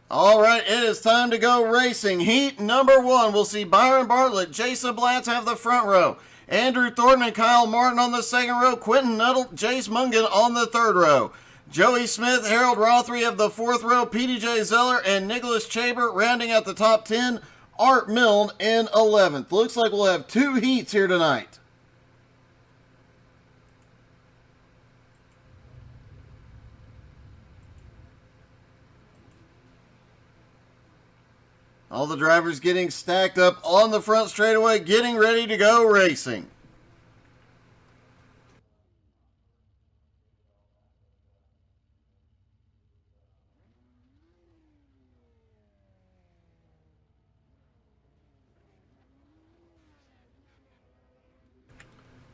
All right, it is time to go racing. Heat number one. We'll see Byron Bartlett, Jason Blatz have the front row. Andrew Thornton and Kyle Martin on the second row. Quentin Nuttall, Jace Mungan on the third row. Joey Smith, Harold Rothery have the fourth row. PDJ Zeller and Nicholas Chaber rounding out the top 10. Art Milne in 11th. Looks like we'll have two heats here tonight. All the drivers getting stacked up on the front straightaway, getting ready to go racing.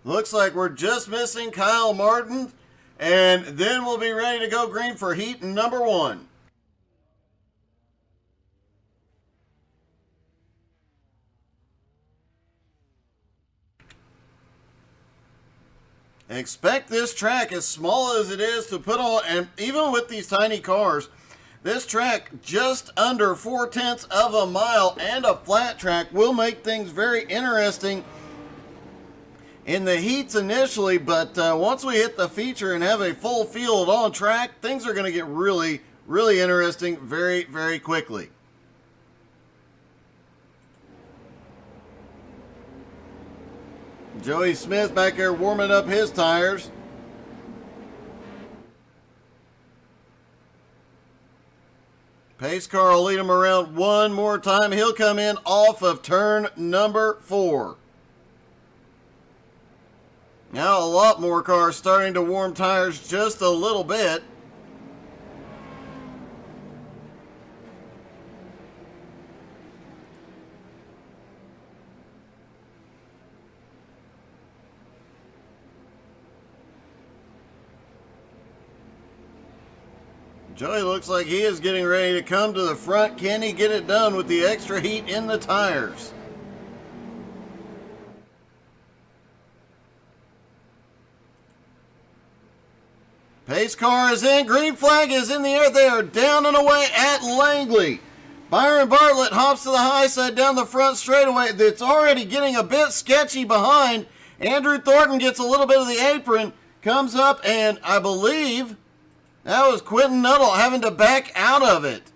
Looks like we're just missing Kyle Martin, and then we'll be ready to go green for heat number one. Expect this track, as small as it is, to put on, and even with these tiny cars, this track just under 4/10 of a mile and a flat track will make things very interesting in the heats initially, but once we hit the feature and have a full field on track, things are going to get really, really interesting very, very quickly. Joey Smith back there warming up his tires. Pace car will lead him around one more time. He'll come in off of turn number 4. Now a lot more cars starting to warm tires just a little bit. Joey looks like he is getting ready to come to the front. Can he get it done with the extra heat in the tires? Pace car is in. Green flag is in the air. They are down and away at Langley. Byron Bartlett hops to the high side down the front straightaway. It's already getting a bit sketchy behind. Andrew Thornton gets a little bit of the apron. Comes up, and I believe that was Quentin Nuttall having to back out of it.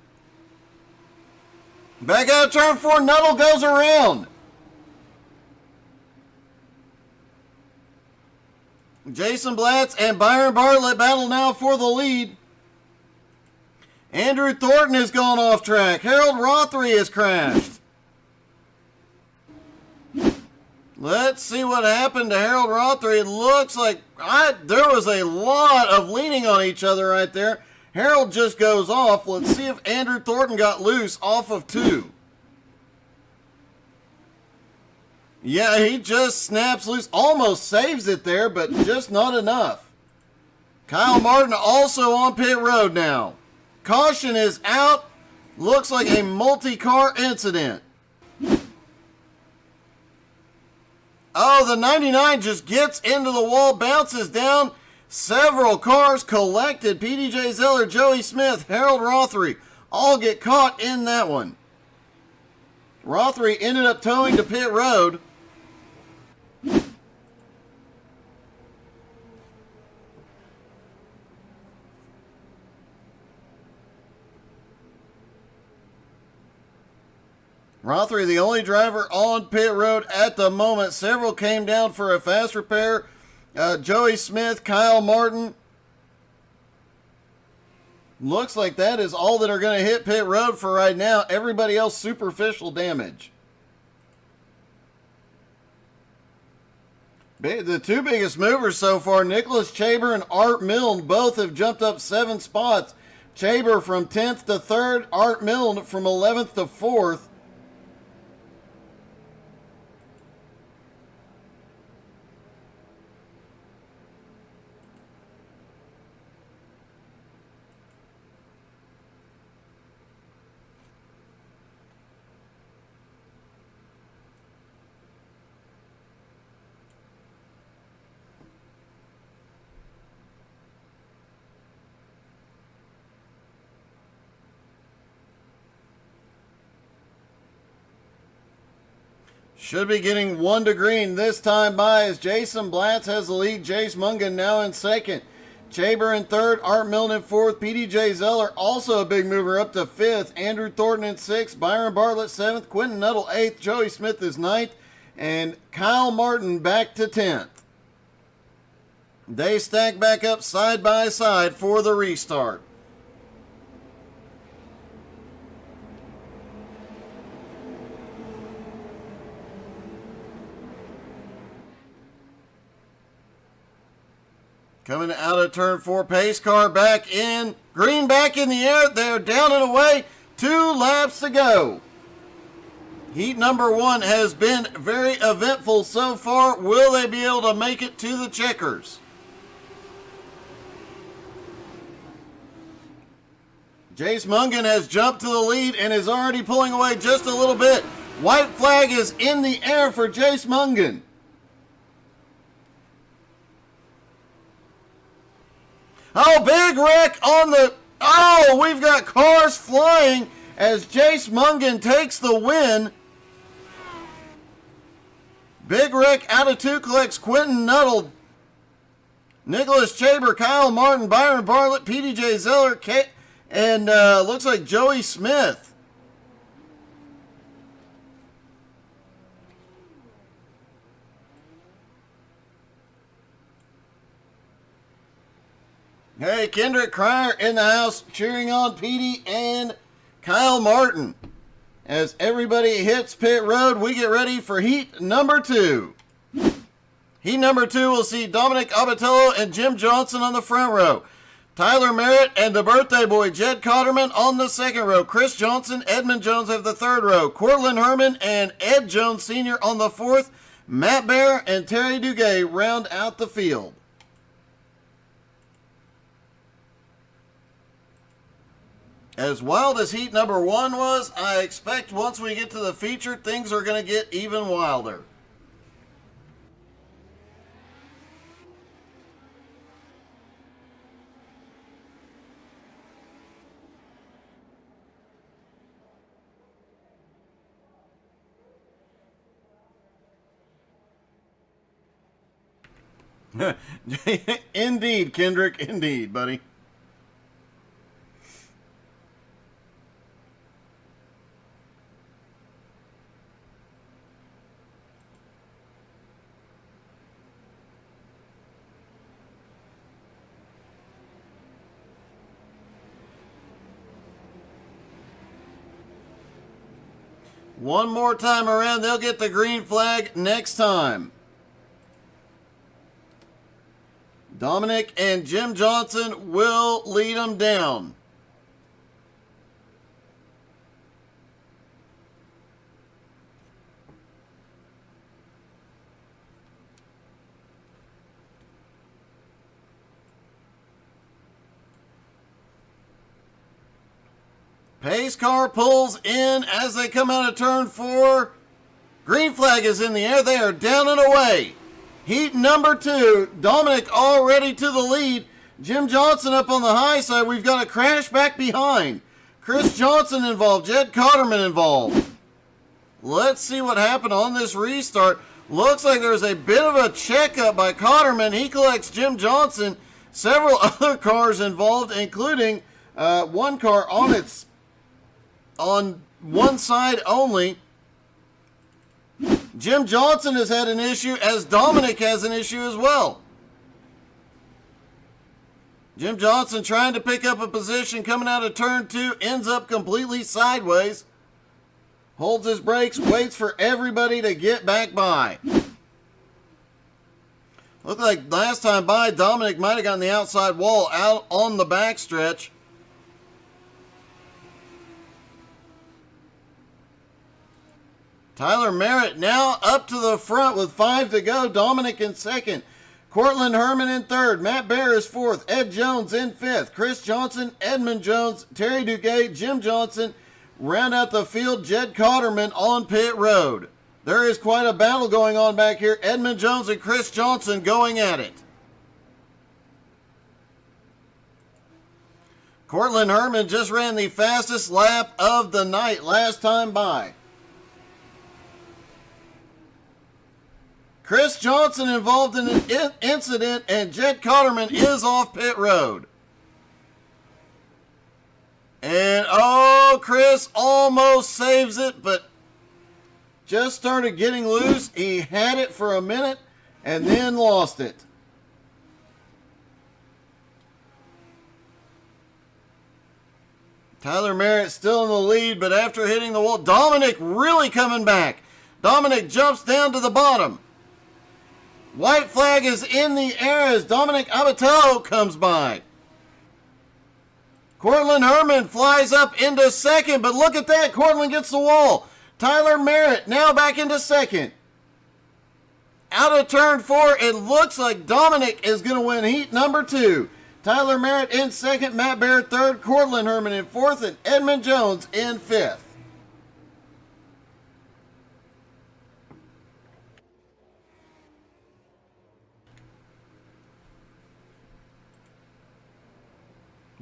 Back out of turn 4. Nuttall goes around. Jason Blatz and Byron Bartlett battle now for the lead. Andrew Thornton has gone off track. Harold Rothery has crashed. Let's see what happened to Harold Rothery. It looks like there was a lot of leaning on each other right there. Harold just goes off. Let's see if Andrew Thornton got loose off of 2. Yeah, he just snaps loose. Almost saves it there, but just not enough. Kyle Martin also on pit road now. Caution is out. Looks like a multi-car incident. Oh, the 99 just gets into the wall, bounces down. Several cars collected. PDJ Zeller, Joey Smith, Harold Rothery all get caught in that one. Rothery ended up towing to pit road. Rothery, the only driver on pit road at the moment. Several came down for a fast repair. Joey Smith, Kyle Martin. Looks like that is all that are going to hit pit road for right now. Everybody else superficial damage. The two biggest movers so far, Nicholas Chaber and Art Milne, both have jumped up 7 spots. Chaber from 10th to 3rd, Art Milne from 11th to 4th. Should be getting 1 to green this time by as Jason Blatz has the lead. Jace Mungan now in second. Chaber in third. Art Milne in fourth. PDJ Zeller also a big mover up to fifth. Andrew Thornton in sixth. Byron Bartlett seventh. Quentin Nuttall eighth. Joey Smith is ninth. And Kyle Martin back to 10th. They stack back up side by side for the restart. Coming out of turn 4, pace car back in. Green back in the air. They're down and away. 2 laps to go. Heat number 1 has been very eventful so far. Will they be able to make it to the checkers? Jace Mungan has jumped to the lead and is already pulling away just a little bit. White flag is in the air for Jace Mungan. Oh, big wreck on the... Oh, we've got cars flying as Jace Mungan takes the win. Big wreck out of 2 collects Quentin Nuttall, Nicholas Chaber, Kyle Martin, Byron Bartlett, PDJ Zeller, and looks like Joey Smith. Hey, Kendrick Cryer in the house cheering on Petey and Kyle Martin. As everybody hits pit road, we get ready for heat number 2. Heat number 2 will see Dominic Abatello and Jim Johnson on the front row. Tyler Merritt and the birthday boy Jed Cotterman on the second row. Chris Johnson, Edmund Jones have the third row. Cortland Herman and Ed Jones Sr. on the fourth. Matt Bear and Terry Duguay round out the field. As wild as heat number 1 was, I expect once we get to the feature, things are going to get even wilder. Indeed, Kendrick, indeed, buddy. One more time around, they'll get the green flag next time. Dominic and Jim Johnson will lead them down. Pace car pulls in as they come out of turn 4. Green flag is in the air. They are down and away. Heat number 2. Dominic already to the lead. Jim Johnson up on the high side. We've got a crash back behind. Chris Johnson involved. Jed Cotterman involved. Let's see what happened on this restart. Looks like there's a bit of a checkup by Cotterman. He collects Jim Johnson. Several other cars involved, including one car on one side only. Jim Johnson has had an issue, as Dominic has an issue as well. Jim Johnson trying to pick up a position coming out of turn 2, ends up completely sideways. Holds his brakes, waits for everybody to get back by. Looked like last time by, Dominic might have gotten the outside wall out on the backstretch. Tyler Merritt now up to the front with 5 to go. Dominic in second. Cortland Herman in third. Matt Bear is fourth. Ed Jones in fifth. Chris Johnson, Edmund Jones, Terry Duguay, Jim Johnson round out the field. Jed Cotterman on pit road. There is quite a battle going on back here. Edmund Jones and Chris Johnson going at it. Cortland Herman just ran the fastest lap of the night last time by. Chris Johnson involved in an incident, and Jed Cotterman is off pit road. And, oh, Chris almost saves it, but just started getting loose. He had it for a minute and then lost it. Tyler Merritt still in the lead, but after hitting the wall, Dominic really coming back. Dominic jumps down to the bottom. White flag is in the air as Dominic Abatello comes by. Cortland Herman flies up into second, but look at that. Cortland gets the wall. Tyler Merritt now back into second. Out of turn 4, it looks like Dominic is going to win heat number 2. Tyler Merritt in second, Matt Bear third, Cortland Herman in fourth, and Edmund Jones in fifth.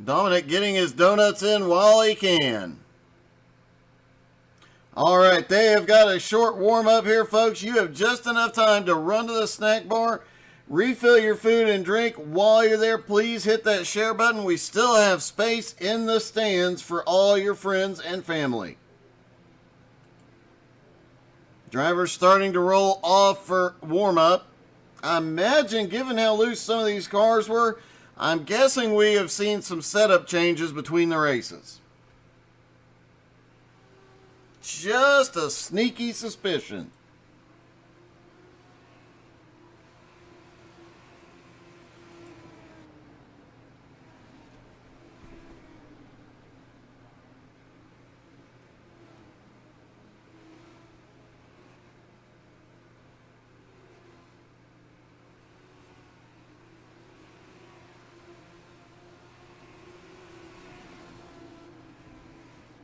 Dominic getting his donuts in while he can. All right, they have got a short warm-up here, folks. You have just enough time to run to the snack bar, refill your food and drink. While you're there, please hit that share button. We still have space in the stands for all your friends and family. Drivers starting to roll off for warm-up. I imagine, given how loose some of these cars were, I'm guessing we have seen some setup changes between the races. Just a sneaky suspicion.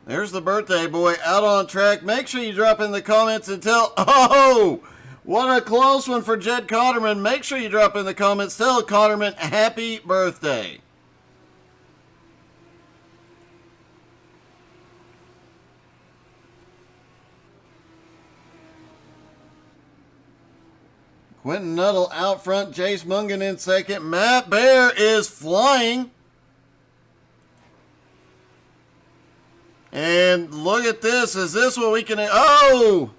There's the birthday boy out on track. Make sure you drop in the comments and tell, oh, what a close one for Jed Cotterman. Make sure you drop in the comments, tell Cotterman happy birthday. Quentin Nuttall out front, Jace Mungan in second. Matt Bear is flying. And look at this. Is this what we can... Oh!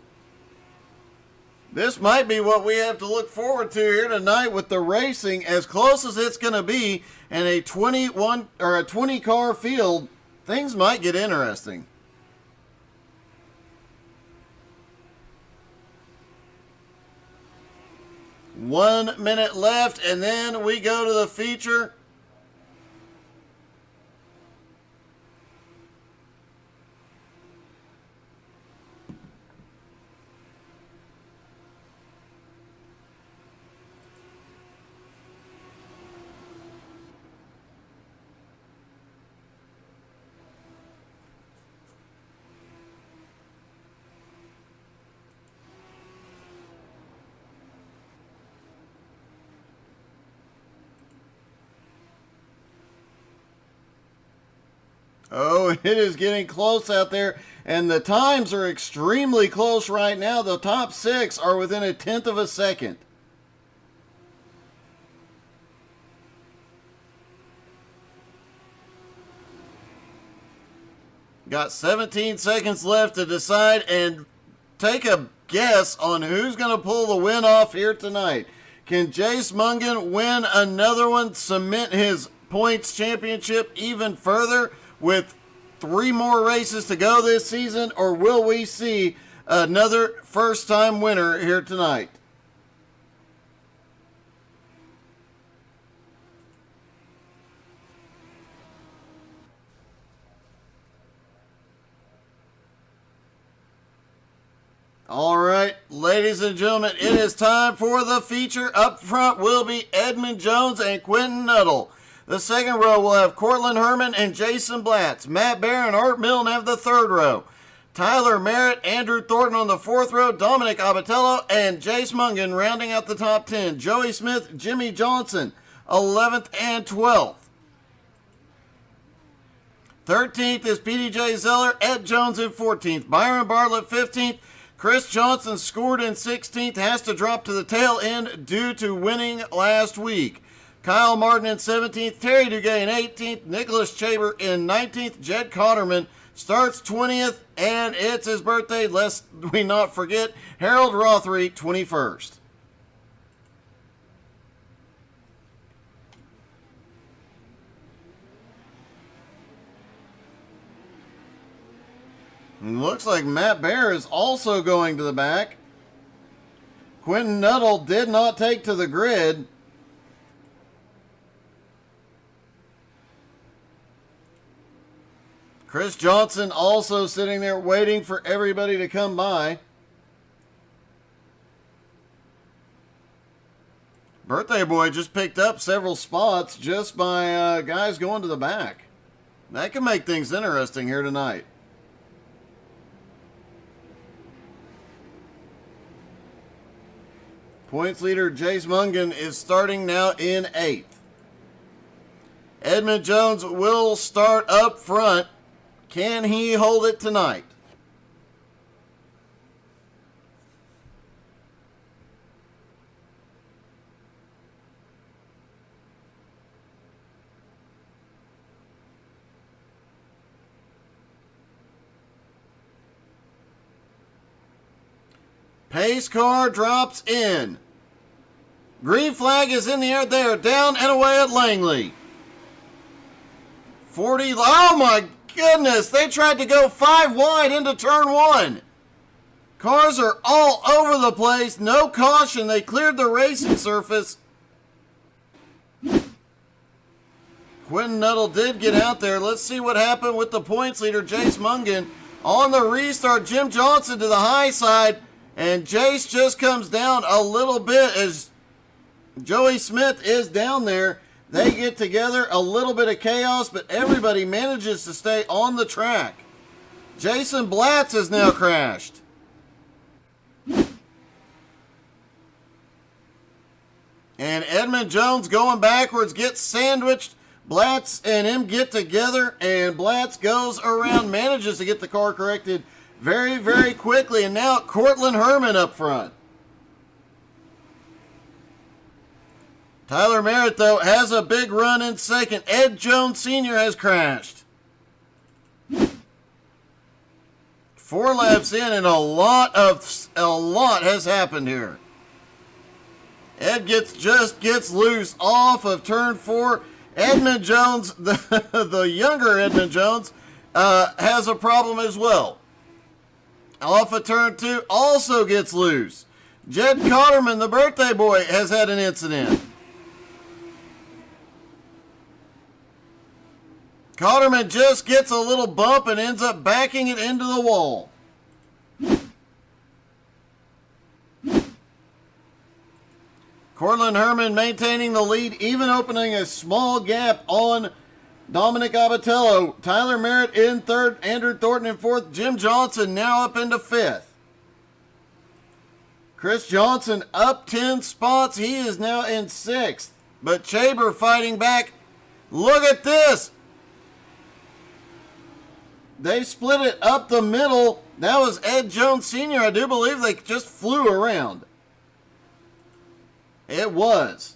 This might be what we have to look forward to here tonight with the racing. As close as it's going to be in a 21 or a 20 car field, things might get interesting. One minute left, and then we go to the feature. Oh, it is getting close out there, and the times are extremely close right now. The top 6 are within a tenth of a second. Got 17 seconds left to decide and take a guess on who's going to pull the win off here tonight. Can Jace Mungan win another one, cement his points championship even further with 3 more races to go this season, or will we see another first-time winner here tonight? All right, ladies and gentlemen, it is time for the feature. Up front will be Edmund Jones and Quentin Nuttall. The second row will have Cortland Herman and Jason Blatz. Matt Bear and Art Milne have the third row. Tyler Merritt, Andrew Thornton on the fourth row. Dominic Abatello and Jace Mungan rounding out the top 10. Joey Smith, Jimmy Johnson, 11th and 12th. 13th is PDJ Zeller, Ed Jones in 14th. Byron Bartlett, 15th. Chris Johnson scored in 16th, has to drop to the tail end due to winning last week. Kyle Martin in 17th, Terry Duguay in 18th, Nicholas Chaber in 19th, Jed Cotterman starts 20th, and it's his birthday, lest we not forget, Harold Rothery, 21st. And looks like Matt Bear is also going to the back. Quentin Nuttall did not take to the grid. Chris Johnson also sitting there waiting for everybody to come by. Birthday Boy just picked up several spots just by guys going to the back. That can make things interesting here tonight. Points leader Jace Mungan is starting now in 8th. Edmund Jones will start up front. Can he hold it tonight? Pace car drops in. Green flag is in the air. They are down and away at Langley. 40. Oh my goodness. They tried to go 5 wide into turn 1. Cars are all over the place. No caution. They cleared the racing surface. Quentin Nuttall did get out there. Let's see what happened with the points leader, Jace Mungan. On the restart, Jim Johnson to the high side. And Jace just comes down a little bit as Joey Smith is down there. They get together, a little bit of chaos, but everybody manages to stay on the track. Jason Blatz has now crashed. And Edmund Jones going backwards, gets sandwiched. Blatz and him get together, and Blatz goes around, manages to get the car corrected very, very quickly. And now Cortland Herman up front. Tyler Merritt, though, has a big run in second. Ed Jones Sr. has crashed. 4 laps in, and a lot has happened here. Ed just gets loose off of turn 4. Edmund Jones, the younger Edmund Jones, has a problem as well. Off of turn 2, also gets loose. Jed Cotterman, the birthday boy, has had an incident. Cotterman just gets a little bump and ends up backing it into the wall. Cortland Herman maintaining the lead, even opening a small gap on Dominic Abatello. Tyler Merritt in 3rd, Andrew Thornton in 4th, Jim Johnson now up into 5th. Chris Johnson up 10 spots. He is now in 6th. But Chaber fighting back. Look at this. They split it up the middle. That was Ed Jones Sr. I do believe they just flew around. It was.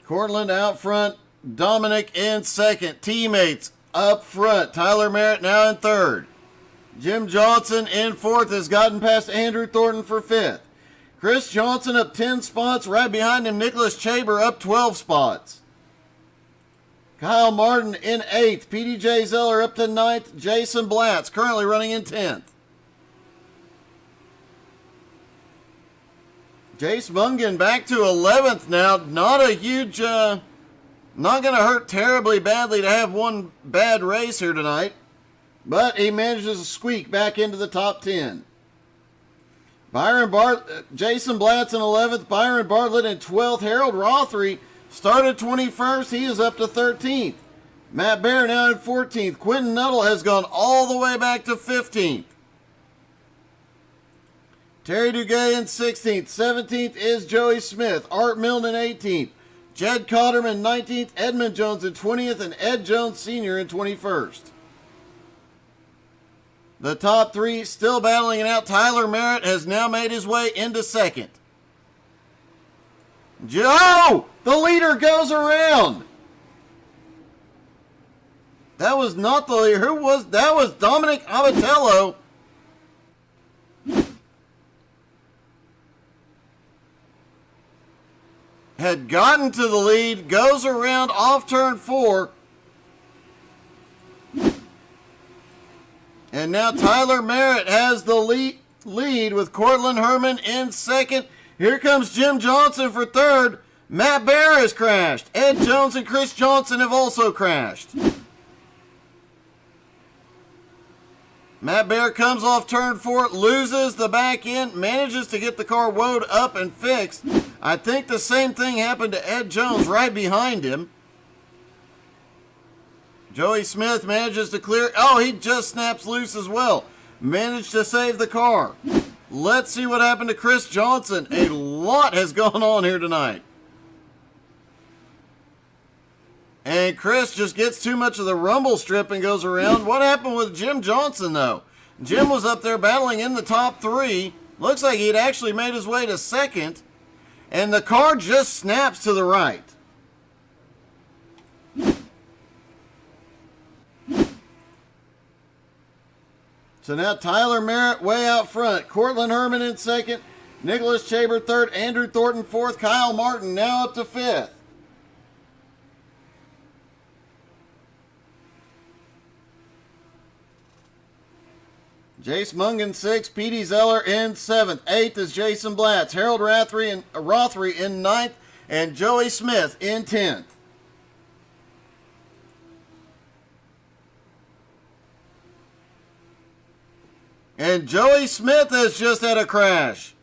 Cortland out front. Dominic in 2nd. Teammates up front. Tyler Merritt now in 3rd. Jim Johnson in 4th has gotten past Andrew Thornton for 5th. Chris Johnson up 10 spots. Right behind him, Nicholas Chaber up 12 spots. Kyle Martin in 8th. PDJ Zeller up to 9th. Jason Blatz currently running in 10th. Jace Mungan back to 11th now. Not a huge, not going to hurt terribly badly to have one bad race here tonight. But he manages to squeak back into the top 10. Jason Blatz in 11th. Byron Bartlett in 12th. Harold Rothery started 21st. He is up to 13th. Matt Bear now in 14th. Quentin Nuttall has gone all the way back to 15th. Terry Duguay in 16th. 17th is Joey Smith. Art Milne in 18th. Jed Cotterman 19th. Edmund Jones in 20th. And Ed Jones Sr. in 21st. The top three still battling it out. Tyler Merritt has now made his way into second. Joe! The leader goes around. That was not the leader. Who was that? Was Dominic Abatello. Had gotten to the lead, goes around off turn 4. And now Tyler Merritt has the lead with Cortland Herman in second. Here comes Jim Johnson for third. Matt Bear has crashed. Ed Jones and Chris Johnson have also crashed. Matt Bear comes off turn 4, loses the back end, manages to get the car woed up and fixed. I think the same thing happened to Ed Jones right behind him. Joey Smith manages to clear. Oh, he just snaps loose as well. Managed to save the car. Let's see what happened to Chris Johnson. A lot has gone on here tonight. And Chris just gets too much of the rumble strip and goes around. What happened with Jim Johnson, though? Jim was up there battling in the top 3. Looks like he'd actually made his way to second. And the car just snaps to the right. So now Tyler Merritt way out front. Cortland Herman in second. Nicholas Chaber third. Andrew Thornton fourth. Kyle Martin now up to fifth. Jace Mungan 6th, Petey Zeller in 7th. 8th is Jason Blatz. Harold Rothery in 9th, and Joey Smith in 10th. And Joey Smith has just had a crash.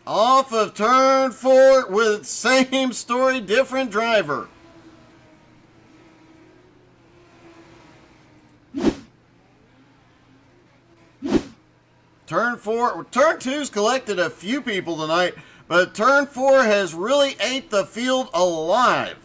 Off of turn 4 with same story, different driver. Turn 2's collected a few people tonight, but turn 4 has really ate the field alive.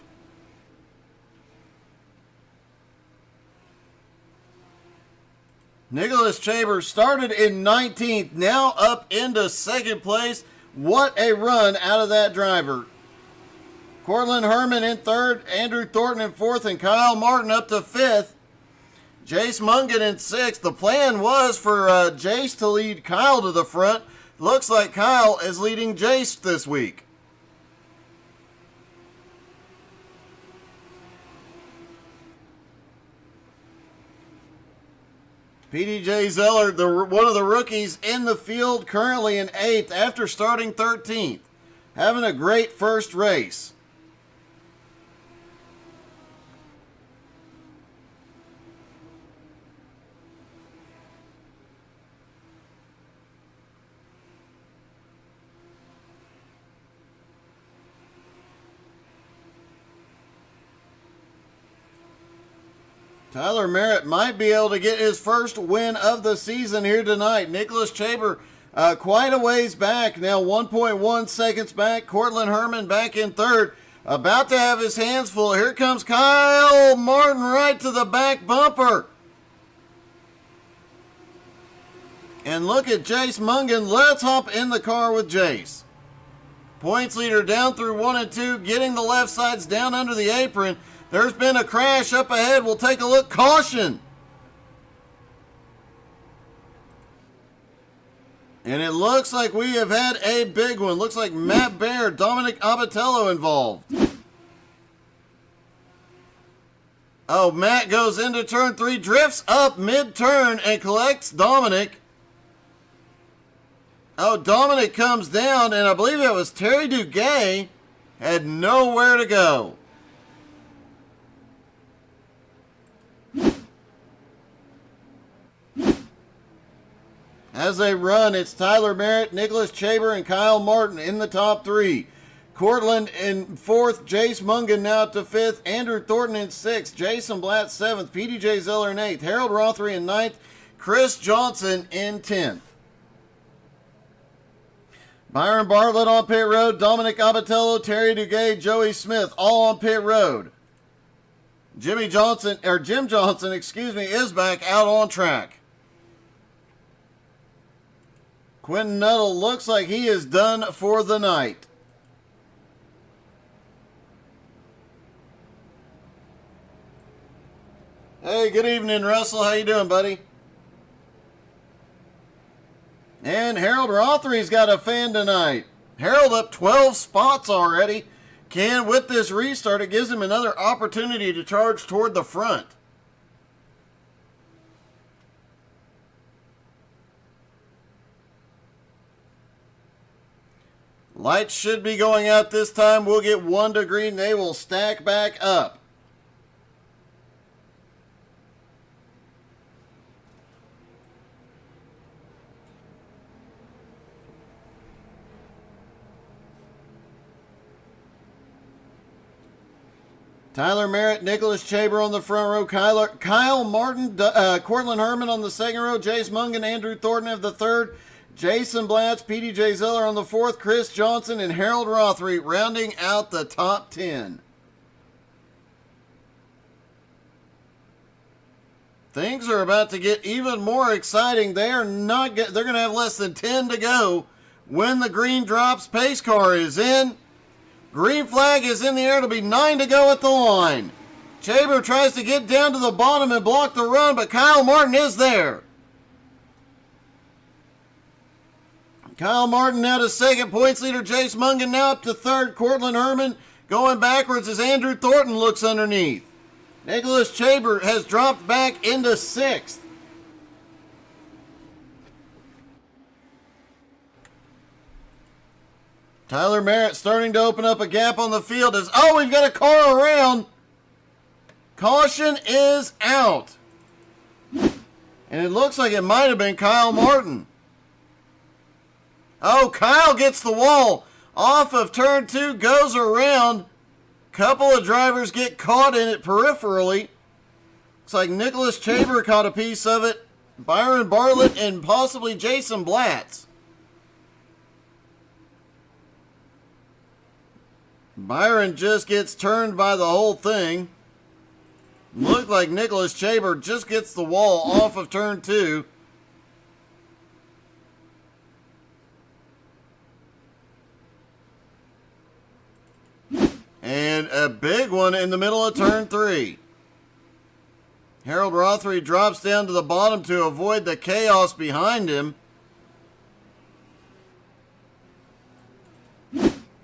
Nicholas Chaber started in 19th, now up into second place. What a run out of that driver. Cortland Herman in 3rd, Andrew Thornton in 4th, and Kyle Martin up to 5th. Jace Mungan in 6th. The plan was for Jace to lead Kyle to the front. Looks like Kyle is leading Jace this week. PDJ Zeller, one of the rookies in the field, currently in 8th after starting 13th. Having a great first race. Tyler Merritt might be able to get his first win of the season here tonight. Nicholas Chaber quite a ways back, now 1.1 seconds back. Cortland Herman back in 3rd. About to have his hands full. Here comes Kyle Martin right to the back bumper. And look at Jace Mungan. Let's hop in the car with Jace. Points leader down through 1 and 2, getting the left sides down under the apron. There's been a crash up ahead. We'll take a look. Caution. And it looks like we have had a big one. Looks like Matt Bear, Dominic Abatello involved. Oh, Matt goes into turn 3, drifts up mid-turn and collects Dominic. Oh, Dominic comes down, and I believe it was Terry Duguay. Had nowhere to go. As they run, it's Tyler Merritt, Nicholas Chaber, and Kyle Martin in the top 3. Cortland in fourth. Jace Mungan now up to fifth. Andrew Thornton in sixth. Jason Blatt seventh. PDJ Zeller in eighth. Harold Rothery in ninth. Chris Johnson in 10th. Byron Bartlett on pit road. Dominic Abatello, Terry Duguay, Joey Smith all on pit road. Jim Johnson, is back out on track. Quentin Nuttall looks like he is done for the night. Hey, good evening, Russell. How you doing, buddy? And Harold Rothery's got a fan tonight. Harold up 12 spots already. With this restart, it gives him another opportunity to charge toward the front. Lights should be going out this time. We'll get 1 to green. They will stack back up. Tyler Merritt, Nicholas Chaber on the front row. Kyle Martin, Cortland Herman on the second row. Jace Mungan, Andrew Thornton of the third. Jason Blatz, PDJ Zeller on the fourth. Chris Johnson and Harold Rothery rounding out the top 10. Things are about to get even more exciting. They're going to have less than 10 to go when the green drops. Pace car is in. Green flag is in the air. It'll be 9 to go at the line. Chaber tries to get down to the bottom and block the run, but Kyle Martin is there. Kyle Martin now to second. Points leader Jace Mungan now up to third. Cortland Herman going backwards as Andrew Thornton looks underneath. Nicholas Chaber has dropped back into sixth. Tyler Merritt starting to open up a gap on the field as, we've got a car around. Caution is out. And it looks like it might have been Kyle Martin. Kyle gets the wall. Off of turn 2, goes around. Couple of drivers get caught in it peripherally. Looks like Nicholas Chaber caught a piece of it. Byron Bartlett and possibly Jason Blatz. Byron just gets turned by the whole thing. Looked like Nicholas Chaber just gets the wall off of turn 2. And a big one in the middle of turn 3. Harold Rothery drops down to the bottom to avoid the chaos behind him.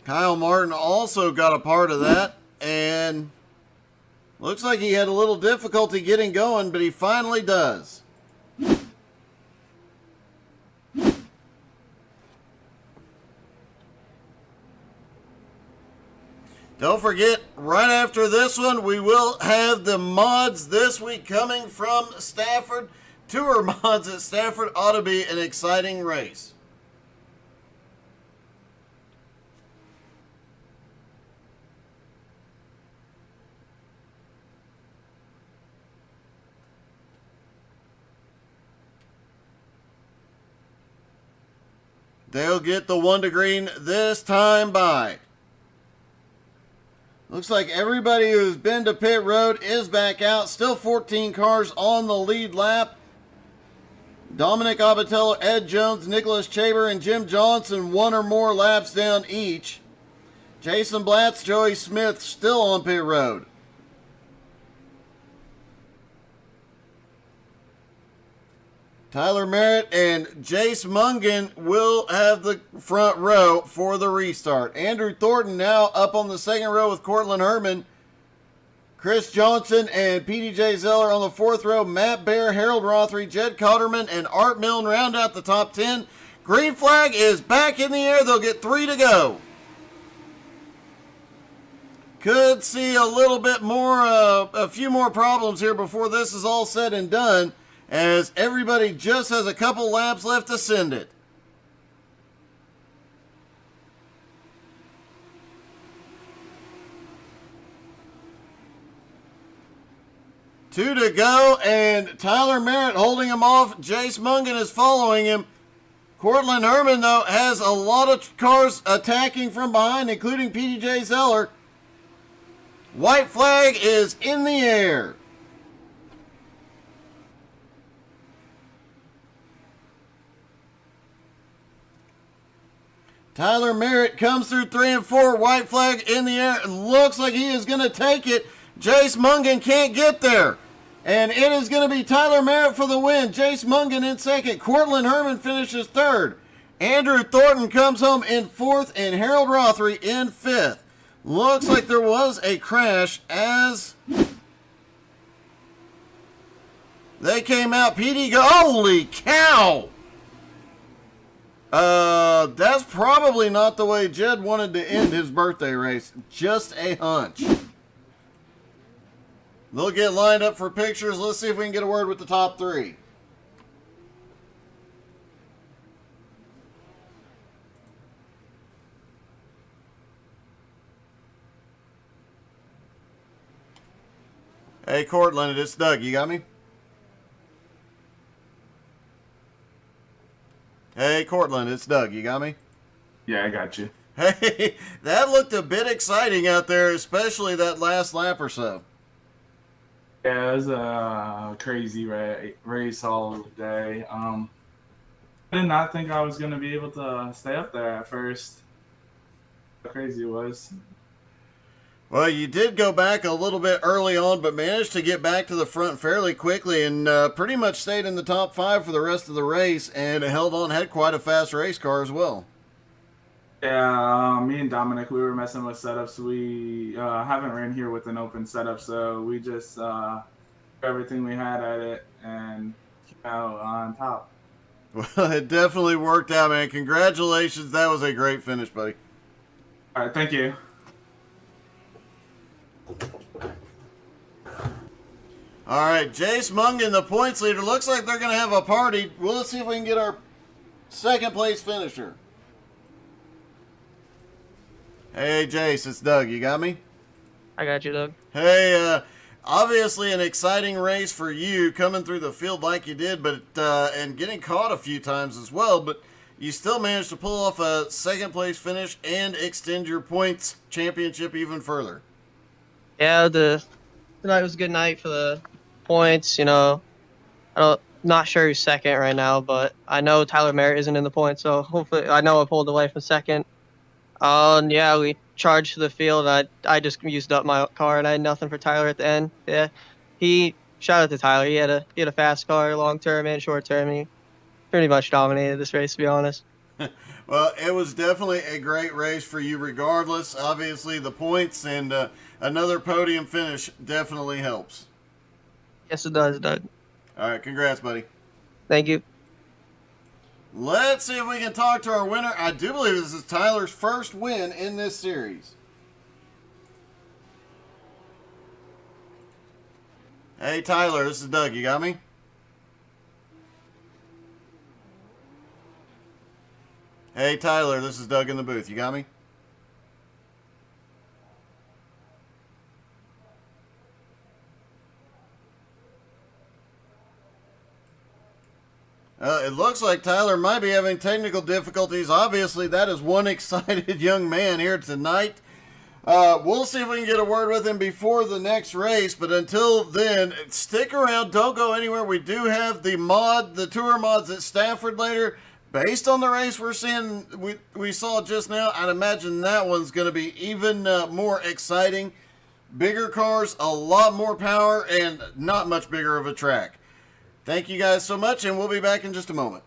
Kyle Martin also got a part of that, and looks like he had a little difficulty getting going, but he finally does. Don't forget, right after this one, we will have the mods this week coming from Stafford. Tour mods at Stafford ought to be an exciting race. They'll get the 1 to green this time by. Looks like everybody who's been to pit road is back out. Still 14 cars on the lead lap. Dominic Abatello, Ed Jones, Nicholas Chaber, and Jim Johnson 1 or more laps down each. Jason Blatz, Joey Smith still on pit road. Tyler Merritt and Jace Mungan will have the front row for the restart. Andrew Thornton now up on the second row with Cortland Herman. Chris Johnson and PDJ Zeller on the fourth row. Matt Bear, Harold Rothery, Jed Cotterman, and Art Milne round out the top 10. Green flag is back in the air. They'll get 3 to go. Could see a little bit more, a few more problems here before this is all said and done, as everybody just has a couple laps left to send it. 2 to go, and Tyler Merritt holding him off. Jace Mungan is following him. Cortland Herman, though, has a lot of cars attacking from behind, including PDJ Zeller. White flag is in the air. Tyler Merritt comes through 3 and 4. White flag in the air. It looks like he is going to take it. Jace Mungan can't get there. And it is going to be Tyler Merritt for the win. Jace Mungan in second. Cortland Herman finishes third. Andrew Thornton comes home in fourth. And Harold Rothery in fifth. Looks like there was a crash as they came out. PD go. Holy cow! That's probably not the way Jed wanted to end his birthday race. Just a hunch. They'll get lined up for pictures. Let's see if we can get a word with the top 3. Hey, Cortland, it's Doug. You got me? Hey, Cortland, it's Doug. You got me? Yeah, I got you. Hey, that looked a bit exciting out there, especially that last lap or so. Yeah, it was a crazy race all day. I did not think I was going to be able to stay up there at first. How crazy it was. Well, you did go back a little bit early on, but managed to get back to the front fairly quickly and pretty much stayed in the top 5 for the rest of the race and held on, had quite a fast race car as well. Yeah, me and Dominic, we were messing with setups. We haven't ran here with an open setup, so we just threw everything we had at it and came out on top. Well, it definitely worked out, man. Congratulations. That was a great finish, buddy. All right, thank you. All right, Jace Mungan, the points leader. Looks like they're going to have a party. Well, let's see if we can get our second place finisher. Hey, Jace, it's Doug. You got me? I got you, Doug. Hey, obviously an exciting race for you coming through the field like you did, but and getting caught a few times as well, but you still managed to pull off a second place finish and extend your points championship even further. Yeah, tonight was a good night for the points. You know, not sure who's second right now, but I know Tyler Merritt isn't in the points, so hopefully I know I pulled away from second. And yeah, we charged to the field. I just used up my car and I had nothing for Tyler at the end. Yeah, shout out to Tyler. He had a fast car, long term and short term. He pretty much dominated this race, to be honest. Well, it was definitely a great race for you regardless. Obviously, the points and another podium finish definitely helps. Yes, it does, Doug. All right, congrats, buddy. Thank you. Let's see if we can talk to our winner. I do believe this is Tyler's first win in this series. Hey, Tyler, this is Doug. You got me? Hey, Tyler, this is Doug in the booth. You got me? It looks like Tyler might be having technical difficulties. Obviously, that is one excited young man here tonight. We'll see if we can get a word with him before the next race. But until then, stick around. Don't go anywhere. We do have the tour mods at Stafford later. Based on the race we're seeing, we saw just now, I'd imagine that one's going to be even more exciting. Bigger cars, a lot more power, and not much bigger of a track. Thank you guys so much, and we'll be back in just a moment.